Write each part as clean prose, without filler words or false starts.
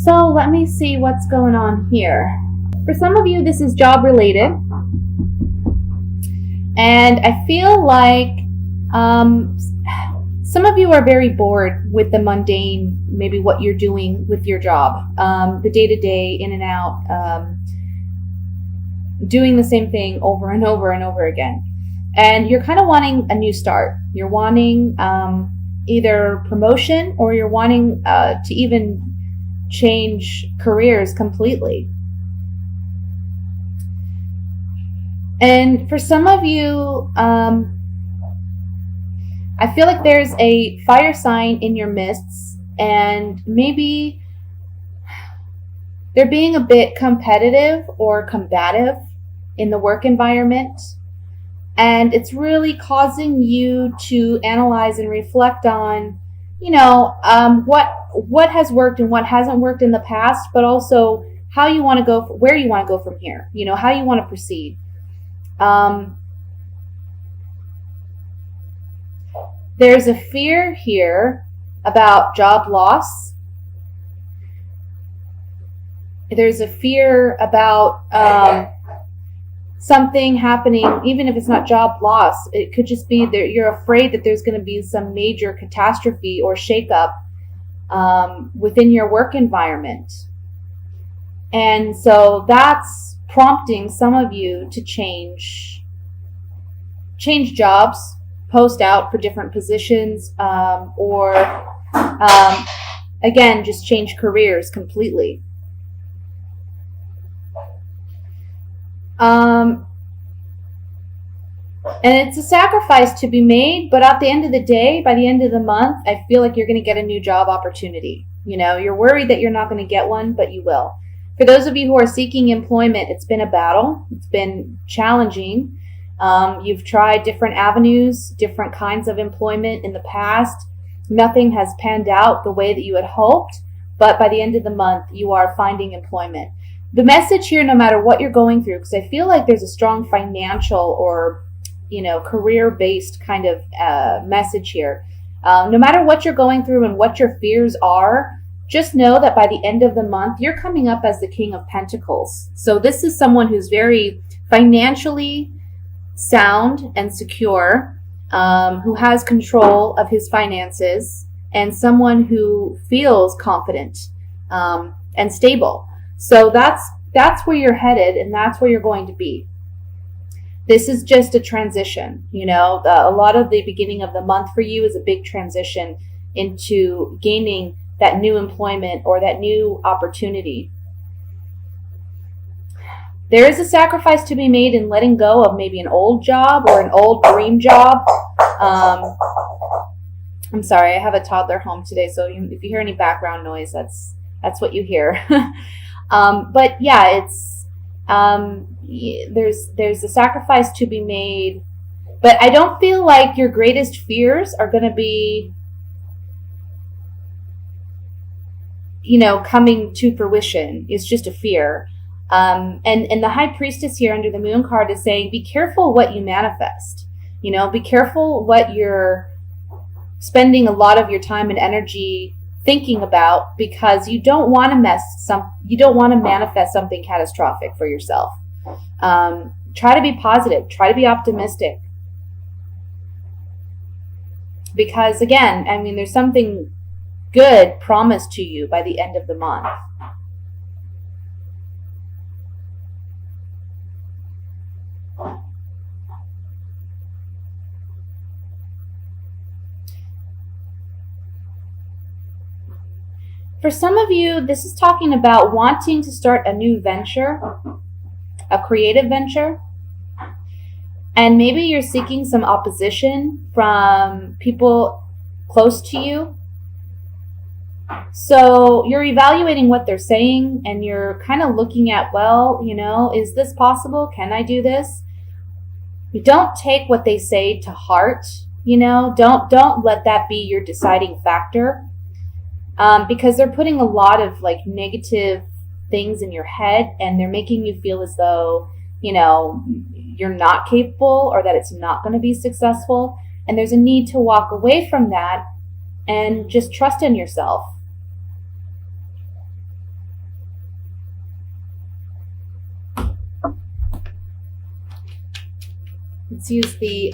So let me see what's going on here. For some of you, this is job related. And I feel like some of you are very bored with the mundane, maybe what you're doing with your job, the day-to-day, in and out, doing the same thing over and over and over again. And you're kind of wanting a new start. You're wanting either promotion, or you're wanting to even change careers completely. And for some of you, I feel like there's a fire sign in your midst, and maybe they're being a bit competitive or combative in the work environment. And it's really causing you to analyze and reflect on, what has worked and what hasn't worked in the past, but also how you want to go, where you want to go from here, how you want to proceed. There's a fear here about job loss. There's a fear about something happening, even if it's not job loss. It could just be that you're afraid that there's going to be some major catastrophe or shakeup within your work environment. And so that's prompting some of you to change jobs, post out for different positions, or again, just change careers completely. And it's a sacrifice to be made, but at the end of the day, by the end of the month, I feel like you're going to get a new job opportunity. You're worried that you're not going to get one, but you will. For those of you who are seeking employment, it's been a battle. It's been challenging. You've tried different avenues, different kinds of employment in the past. Nothing has panned out the way that you had hoped, but by the end of the month, you are finding employment. The message here, no matter what you're going through, because I feel like there's a strong financial or, career-based kind of message here. No matter what you're going through and what your fears are, just know that by the end of the month, you're coming up as the King of Pentacles. So this is someone who's very financially sound and secure, who has control of his finances, and someone who feels confident and stable. So that's where you're headed, and that's where you're going to be. This is just a transition. A lot of the beginning of the month for you is a big transition into gaining that new employment or that new opportunity. There is a sacrifice to be made in letting go of maybe an old job or an old dream job. I'm sorry, I have a toddler home today, so if you hear any background noise, that's what you hear. But yeah, it's there's a sacrifice to be made, but I don't feel like your greatest fears are going to be, coming to fruition. It's just a fear. And the High Priestess here under the Moon card is saying, be careful what you manifest. Be careful what you're spending a lot of your time and energy thinking about, because you don't want to manifest something catastrophic for yourself. Try to be positive. Try to be optimistic. Because again, there's something good promised to you by the end of the month. For some of you, this is talking about wanting to start a new venture, a creative venture. And maybe you're seeking some opposition from people close to you. So you're evaluating what they're saying, and you're kind of looking at, is this possible? Can I do this? You don't take what they say to heart. Don't let that be your deciding factor. Because they're putting a lot of negative things in your head, and they're making you feel as though, you're not capable, or that it's not going to be successful. And there's a need to walk away from that and just trust in yourself. Let's use the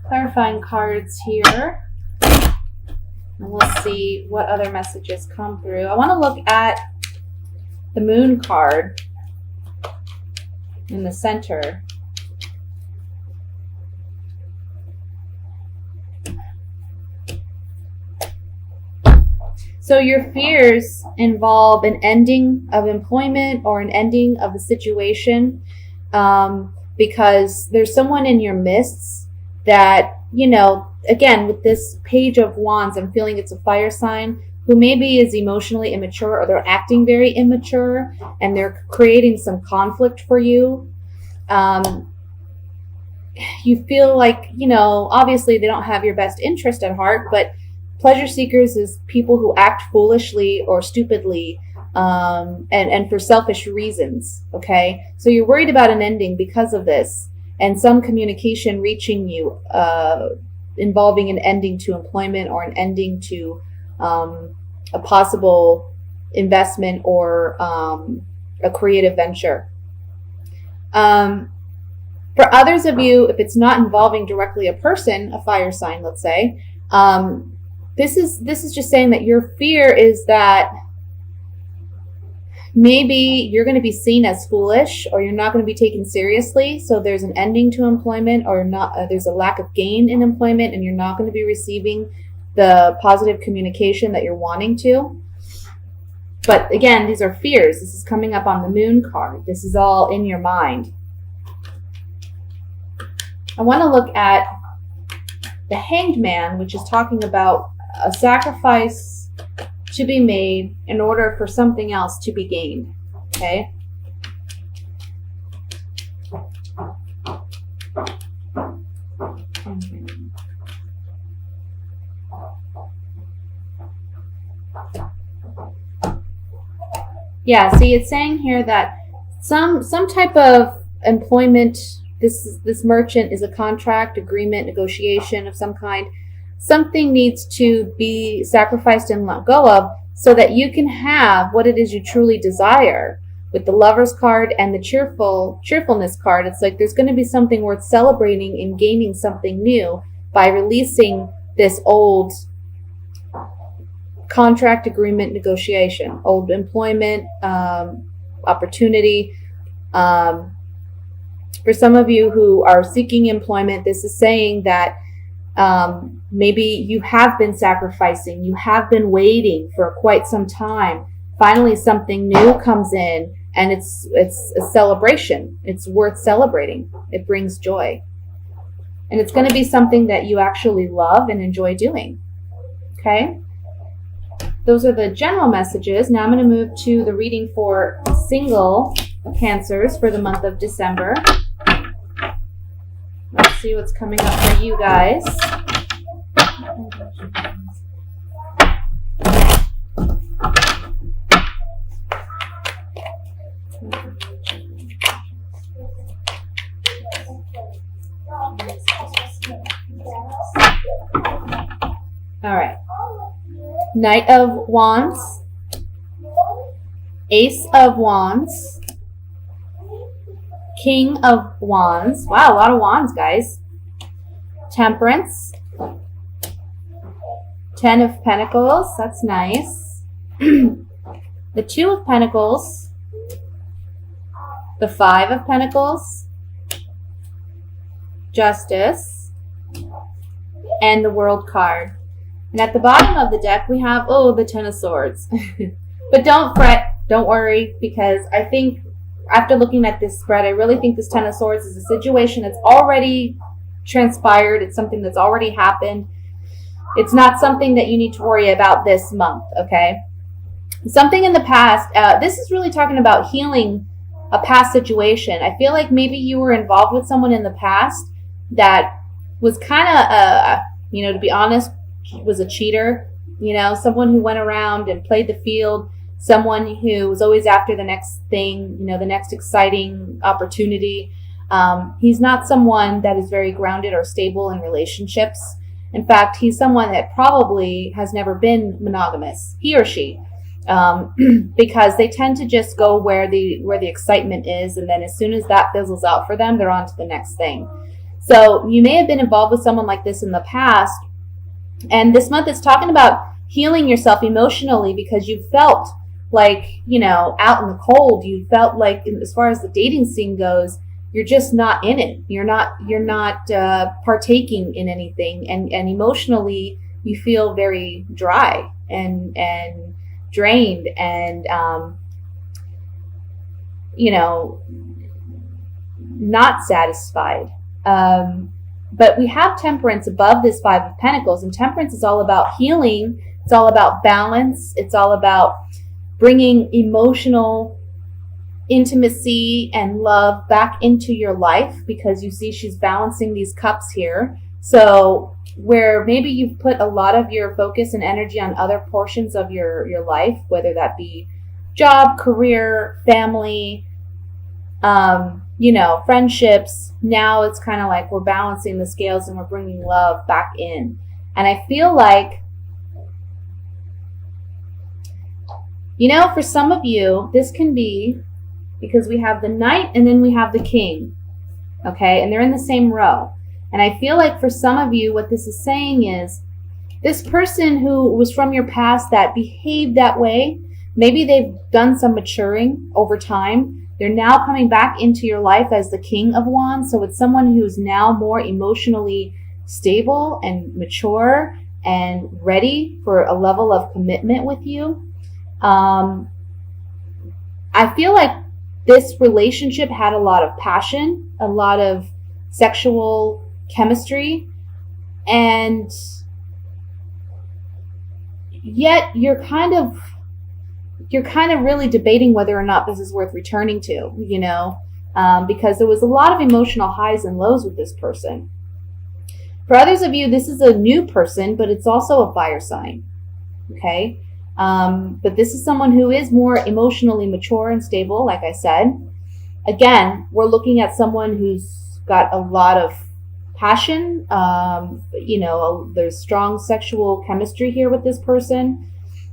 clarifying cards here. And we'll see what other messages come through. I want to look at the Moon card in the center. So your fears involve an ending of employment or an ending of a situation, because there's someone in your midst that, you know, again, with this Page of Wands, I'm feeling it's a fire sign who maybe is emotionally immature, or they're acting very immature and they're creating some conflict for you. You feel like, you know, obviously they don't have your best interest at heart, but pleasure seekers is people who act foolishly or stupidly, and for selfish reasons, okay? So you're worried about an ending because of this, and some communication reaching you involving an ending to employment or an ending to a possible investment or a creative venture. For others of you, if it's not involving directly a person, a fire sign, let's say, this is just saying that your fear is that maybe you're going to be seen as foolish, or you're not going to be taken seriously. So there's an ending to employment, or not. There's a lack of gain in employment, and you're not going to be receiving the positive communication that you're wanting to. But again, these are fears. This is coming up on the Moon card. This is all in your mind. I want to look at the Hanged Man, which is talking about a sacrifice to be made in order for something else to be gained. Okay? Yeah, see, it's saying here that some type of employment, this merchant is a contract, agreement, negotiation of some kind. Something needs to be sacrificed and let go of so that you can have what it is you truly desire. With the Lover's card and the cheerfulness card, it's like there's going to be something worth celebrating and gaining something new by releasing this old contract, agreement, negotiation, old employment, opportunity. For some of you who are seeking employment, this is saying that maybe you have been sacrificing, you have been waiting for quite some time. Finally, something new comes in, and it's a celebration. It's worth celebrating. It brings joy. And it's going to be something that you actually love and enjoy doing. Okay? Those are the general messages. Now I'm going to move to the reading for single Cancers for the month of December. Let's see what's coming up for you guys. All right. Knight of Wands, Ace of Wands, King of Wands. Wow, a lot of wands, guys. Temperance. 10 of Pentacles. That's nice. The 2 of Pentacles. The 5 of Pentacles. Justice. And the World card. And at the bottom of the deck, we have, the 10 of Swords. But don't fret. Don't worry, because I think after looking at this spread, I really think this 10 of Swords is a situation that's already transpired. It's something that's already happened. It's not something that you need to worry about this month, okay? Something in the past, this is really talking about healing a past situation. I feel like maybe you were involved with someone in the past that was kind of, to be honest, was a cheater. Someone who went around and played the field. Someone who was always after the next thing, the next exciting opportunity. He's not someone that is very grounded or stable in relationships. In fact, he's someone that probably has never been monogamous, he or she. because they tend to just go where the excitement is, and then as soon as that fizzles out for them, they're on to the next thing. So you may have been involved with someone like this in the past, and this month it's talking about healing yourself emotionally because you felt like, out in the cold. You felt like, as far as the dating scene goes, you're just not in it. You're not partaking in anything, and emotionally you feel very dry and drained and not satisfied. But we have Temperance above this Five of Pentacles, and Temperance is all about healing. It's all about balance. It's all about bringing emotional intimacy and love back into your life, because you see she's balancing these cups here. So where maybe you've put a lot of your focus and energy on other portions of your life, whether that be job, career, family, friendships, now it's kind of like we're balancing the scales and we're bringing love back in. And I feel like, for some of you, this can be because we have the Knight and then we have the King, okay? And they're in the same row. And I feel like for some of you, what this is saying is this person who was from your past that behaved that way, maybe they've done some maturing over time. They're now coming back into your life as the King of Wands. So it's someone who's now more emotionally stable and mature and ready for a level of commitment with you. I feel like this relationship had a lot of passion, a lot of sexual chemistry, and yet you're kind of really debating whether or not this is worth returning to, because there was a lot of emotional highs and lows with this person. For others of you, this is a new person, but it's also a fire sign, okay? But this is someone who is more emotionally mature and stable, like I said. Again, we're looking at someone who's got a lot of passion. There's strong sexual chemistry here with this person.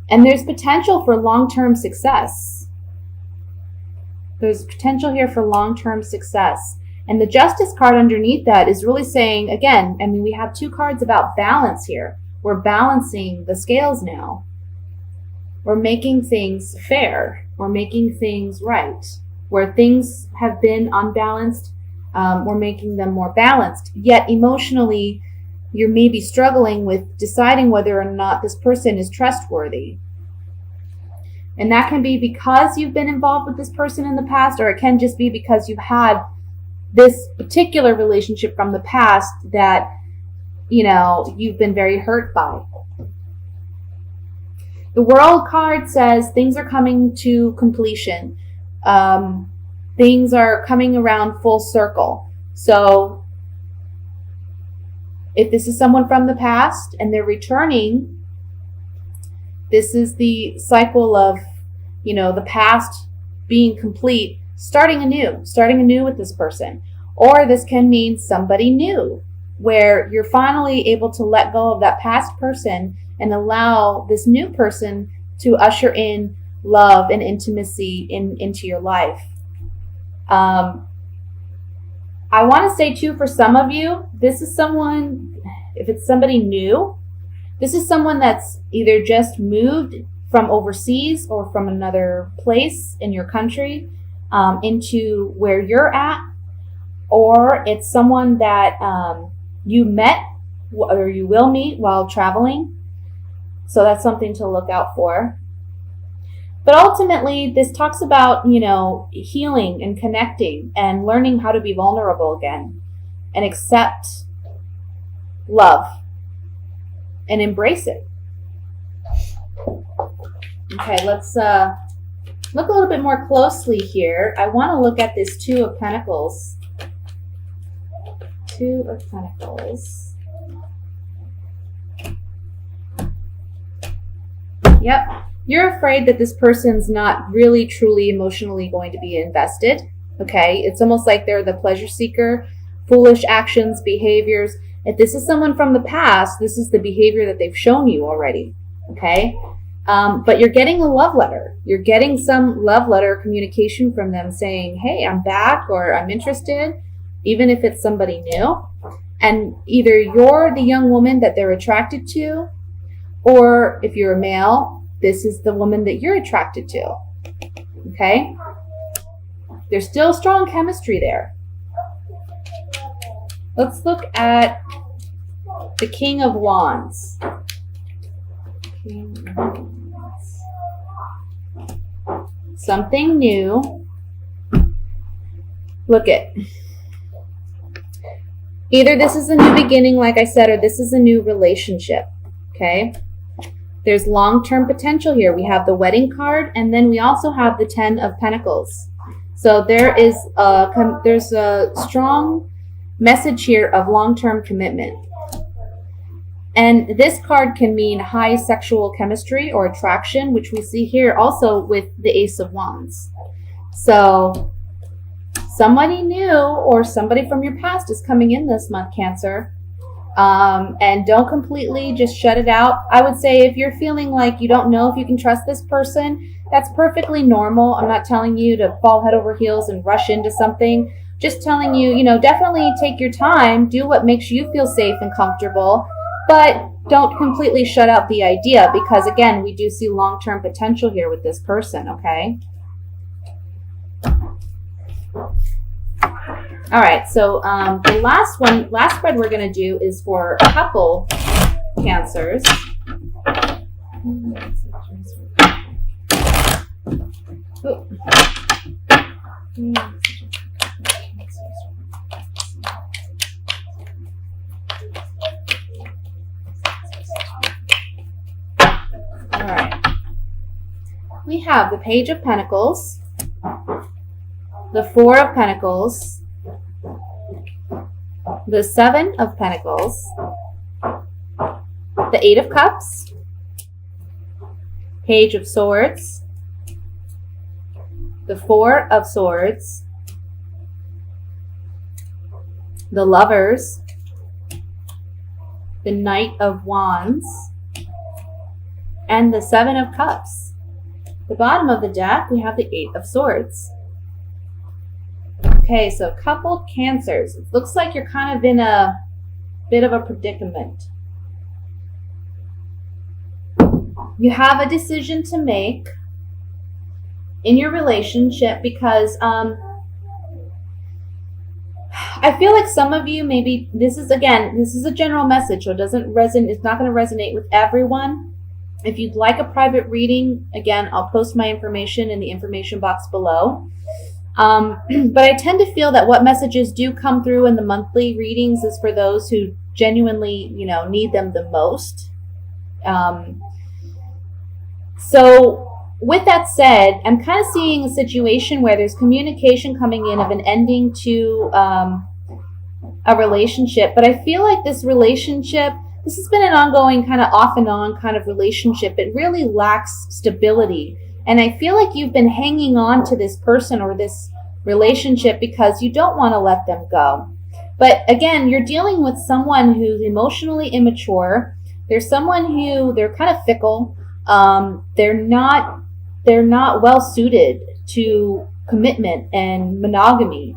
And there's potential for long-term success. There's potential here for long-term success. And the Justice card underneath that is really saying, again, we have two cards about balance here. We're balancing the scales now. We're making things fair. We're making things right. Where things have been unbalanced, we're making them more balanced. Yet emotionally, you're maybe struggling with deciding whether or not this person is trustworthy. And that can be because you've been involved with this person in the past, or it can just be because you've had this particular relationship from the past that, you've been very hurt by. The World card says things are coming to completion. Things are coming around full circle. So if this is someone from the past and they're returning, this is the cycle of, the past being complete, starting anew with this person. Or this can mean somebody new, where you're finally able to let go of that past person and allow this new person to usher in love and intimacy into your life. I want to say too, for some of you, this is someone, if it's somebody new, this is someone that's either just moved from overseas or from another place in your country into where you're at, or it's someone that you met or you will meet while traveling. So that's something to look out for. But ultimately, this talks about, healing and connecting and learning how to be vulnerable again and accept love and embrace it. Okay, let's look a little bit more closely here. I want to look at this Two of Pentacles. Two of Pentacles. Yep. You're afraid that this person's not really, truly, emotionally going to be invested. Okay. It's almost like they're the pleasure seeker, foolish actions, behaviors. If this is someone from the past, this is the behavior that they've shown you already. Okay. But you're getting a love letter. You're getting some love letter communication from them saying, hey, I'm back, or I'm interested, even if it's somebody new. And either you're the young woman that they're attracted to, or if you're a male, this is the woman that you're attracted to. Okay? There's still strong chemistry there. Let's look at the King of Wands. Something new. Look at. Either this is a new beginning, like I said, or this is a new relationship. Okay? There's long-term potential here. We have the wedding card, and then we also have the 10 of Pentacles. So there's a strong message here of long-term commitment. And this card can mean high sexual chemistry or attraction, which we see here also with the Ace of Wands. So somebody new or somebody from your past is coming in this month, Cancer. And don't completely just shut it out. I would say if you're feeling like you don't know if you can trust this person, that's perfectly normal. I'm not telling you to fall head over heels and rush into something. Just telling you, definitely take your time, do what makes you feel safe and comfortable, but don't completely shut out the idea, because again, we do see long-term potential here with this person, okay? All right, so the last spread we're going to do is for a couple Cancers. Ooh. All right. We have the Page of Pentacles, the Four of Pentacles, the Seven of Pentacles, the Eight of Cups, Page of Swords, the Four of Swords, the Lovers, the Knight of Wands, and the Seven of Cups. The bottom of the deck, we have the Eight of Swords. Okay, so coupled Cancers. It looks like you're kind of in a bit of a predicament. You have a decision to make in your relationship because I feel like some of you, maybe this is a general message, so it's not going to resonate with everyone. If you'd like a private reading, again, I'll post my information in the information box below. But I tend to feel that what messages do come through in the monthly readings is for those who genuinely, need them the most. So with that said, I'm kind of seeing a situation where there's communication coming in of an ending to a relationship. But I feel like this relationship, this has been an ongoing kind of off and on kind of relationship. It really lacks stability. And I feel like you've been hanging on to this person or this relationship because you don't want to let them go. But again, you're dealing with someone who's emotionally immature. There's someone who, they're kind of fickle. They're not well suited to commitment and monogamy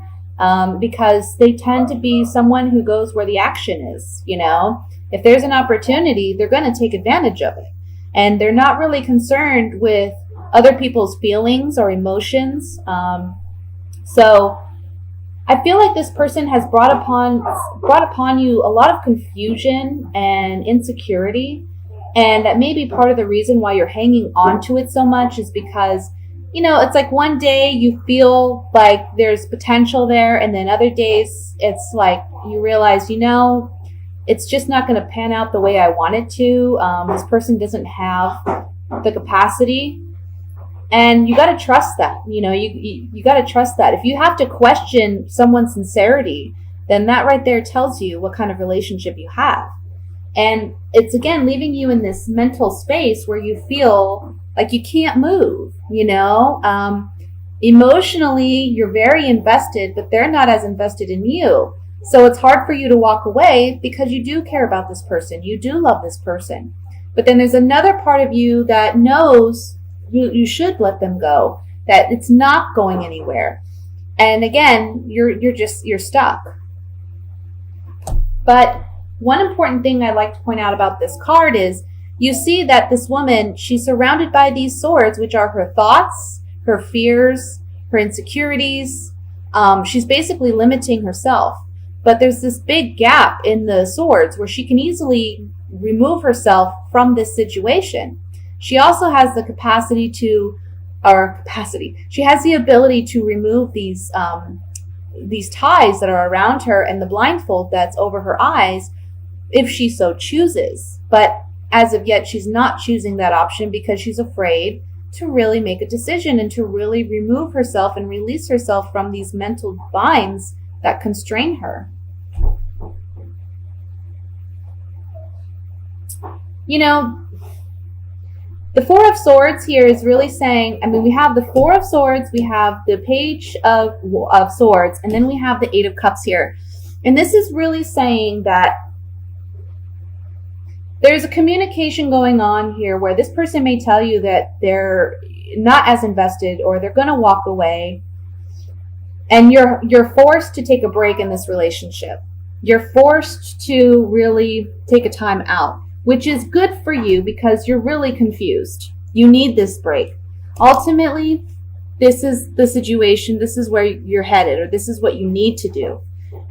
because they tend to be someone who goes where the action is. If there's an opportunity, they're going to take advantage of it. And they're not really concerned with other people's feelings or emotions. So I feel like this person has brought upon you a lot of confusion and insecurity. And that may be part of the reason why you're hanging on to it so much is because, it's like one day you feel like there's potential there. And then other days it's like you realize, it's just not going to pan out the way I want it to. This person doesn't have the capacity. And you got to trust that, you got to trust that. If you have to question someone's sincerity, then that right there tells you what kind of relationship you have. And it's, again, leaving you in this mental space where you feel like you can't move, emotionally, you're very invested, but they're not as invested in you. So it's hard for you to walk away because you do care about this person. You do love this person. But then there's another part of you that knows you should let them go, that it's not going anywhere. And again, you're stuck. But one important thing I'd like to point out about this card is you see that this woman, she's surrounded by these swords, which are her thoughts, her fears, her insecurities. She's basically limiting herself. But there's this big gap in the swords where she can easily remove herself from this situation. She also has the she has the ability to remove these ties that are around her and the blindfold that's over her eyes if she so chooses. But as of yet, she's not choosing that option because she's afraid to really make a decision and to really remove herself and release herself from these mental binds that constrain her. You know, the Four of Swords here is really saying, I mean, we have the Four of Swords, we have the Page of Swords, and then we have the Eight of Cups here. And this is really saying that there's a communication going on here where this person may tell you that they're not as invested or they're going to walk away. And you're forced to take a break in this relationship. You're forced to really take a time out, which is good for you because you're really confused. You need this break. Ultimately, this is the situation. This is where you're headed, or this is what you need to do.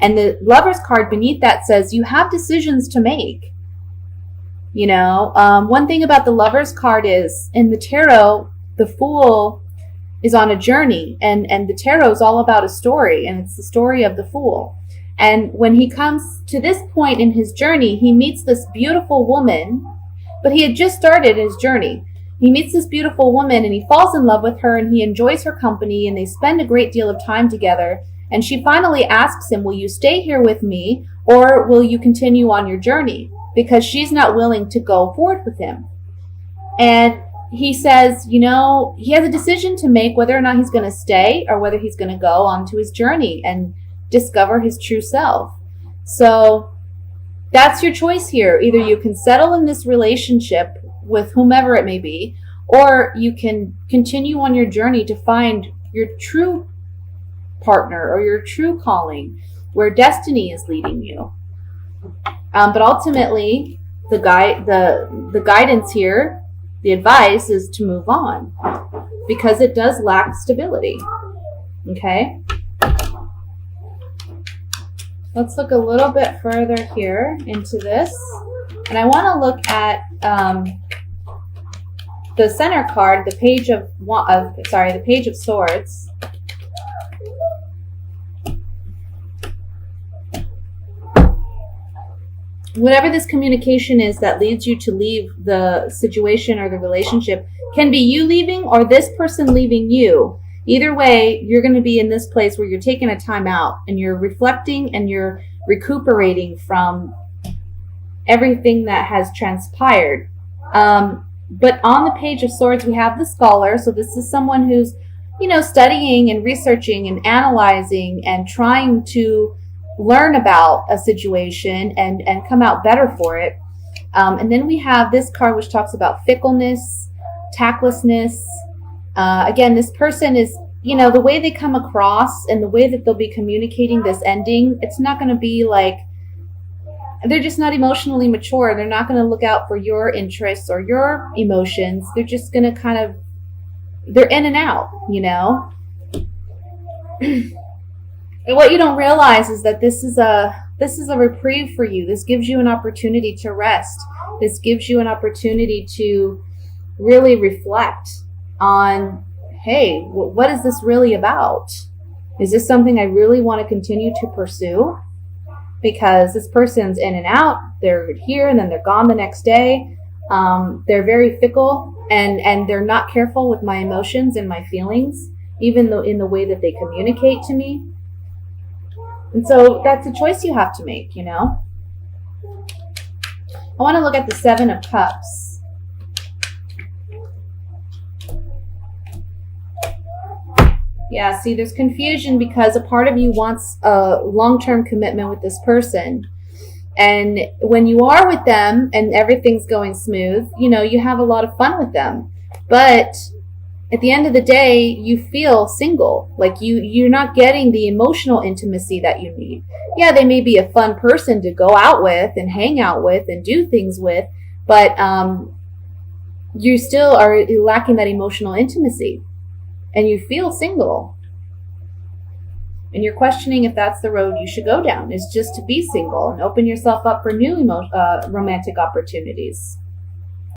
And the Lover's card beneath that says you have decisions to make. You know, one thing about the Lover's card is in the tarot, the Fool is on a journey, and the tarot is all about a story, and it's the story of the Fool. And when he comes to this point in his journey, he meets this beautiful woman, but he had just started his journey. He meets this beautiful woman and he falls in love with her and he enjoys her company and they spend a great deal of time together. And she finally asks him, will you stay here with me or will you continue on your journey? Because she's not willing to go forward with him. And he says, you know, he has a decision to make whether or not he's going to stay or whether he's going to go on to his journey and discover his true self. So that's your choice here. Either you can settle in this relationship with whomever it may be, or you can continue on your journey to find your true partner or your true calling, where destiny is leading you. But ultimately, the guidance here, the advice is to move on because it does lack stability. Okay? Let's look a little bit further here into this. And I want to look at the center card, the Page of Swords. Whatever this communication is that leads you to leave the situation or the relationship can be you leaving or this person leaving you. Either way, you're going to be in this place where you're taking a time out and you're reflecting and you're recuperating from everything that has transpired. But on the Page of Swords, we have the scholar. So this is someone who's, you know, studying and researching and analyzing and trying to learn about a situation and come out better for it. And then we have this card which talks about fickleness, tactlessness. Again, this person is, you know, the way they come across and the way that they'll be communicating this ending, it's not going to be like, they're just not emotionally mature. They're not going to look out for your interests or your emotions. They're just going to kind of, they're in and out, you know. And what you don't realize is that this is a reprieve for you. This gives you an opportunity to rest. This gives you an opportunity to really reflect on, hey, what is this really about? Is this something I really want to continue to pursue? Because this person's in and out. They're here and then they're gone the next day. They're very fickle and they're not careful with my emotions and my feelings, even though in the way that they communicate to me. And so that's a choice you have to make, you know. I want to look at the Seven of Cups. Yeah, see, there's confusion because a part of you wants a long-term commitment with this person. And when you are with them and everything's going smooth, you have a lot of fun with them. But at the end of the day, you feel single. Like you're not getting the emotional intimacy that you need. Yeah, they may be a fun person to go out with and hang out with and do things with, but you still are lacking that emotional intimacy, and you feel single. And you're questioning if that's the road you should go down, is just to be single and open yourself up for new romantic opportunities.